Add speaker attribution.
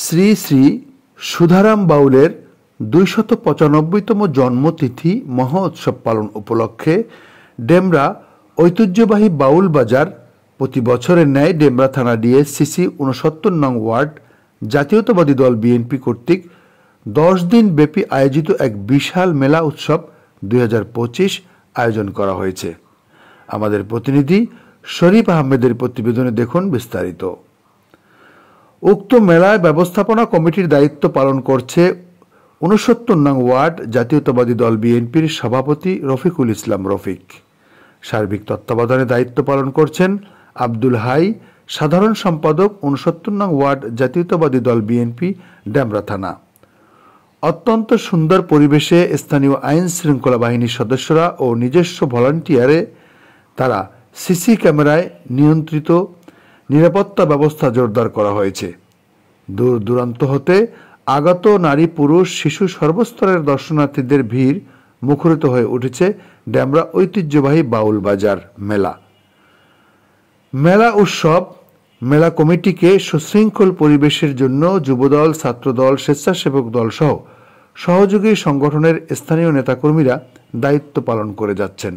Speaker 1: শ্রী শ্রী সুধারাম বাউলের ২৯৫তম জন্মতিথি মহোৎসব পালন উপলক্ষে ডেমরা ঐতিহ্যবাহী বাউল বাজার প্রতি বছরের ন্যায় ডেমরা থানা ডিএসসিসি ৬৯ নং ওয়ার্ড জাতীয়তাবাদী দল বিএনপি কর্তৃক ১০ দিন ব্যাপী আয়োজিত এক বিশাল মেলা উৎসব ২০২৫ আয়োজন করা হয়েছে। আমাদের প্রতিনিধি শরীফ আহমেদের প্রতিবেদনে দেখুন বিস্তারিত। উক্ত মেলায় ব্যবস্থাপনা কমিটির দায়িত্ব পালন করছে ৬৯ নং ওয়ার্ড জাতীয়তাবাদী দল বিএনপির সভাপতি রফিকুল ইসলাম রফিক। সার্বিক তত্ত্বাবধানে দায়িত্ব পালন করছেন আব্দুল হাই, সাধারণ সম্পাদক ৬৯ নং ওয়ার্ড জাতীয়তাবাদী দল বিএনপি ডেমরা থানা। অত্যন্ত সুন্দর পরিবেশে স্থানীয় আইন শৃঙ্খলা বাহিনীর সদস্যরা ও নিজস্ব ভলান্টিয়ারে তারা সিসি ক্যামেরায় নিয়ন্ত্রিত নিরাপত্তা ব্যবস্থা জোরদার করা হয়েছে। দূর দূরান্ত হতে আগত নারী, পুরুষ, শিশু সর্বস্তরের দর্শনার্থীদের ভিড় মুখরিত হয়ে উঠেছে ডেমরা ঐতিহ্যবাহী বাউল বাজার মেলা উৎসব। মেলা কমিটিকে সুশৃঙ্খল পরিবেশের জন্য যুবদল, ছাত্রদল, স্বেচ্ছাসেবক দল সহ সহযোগী সংগঠনের স্থানীয় নেতাকর্মীরা দায়িত্ব পালন করে যাচ্ছেন।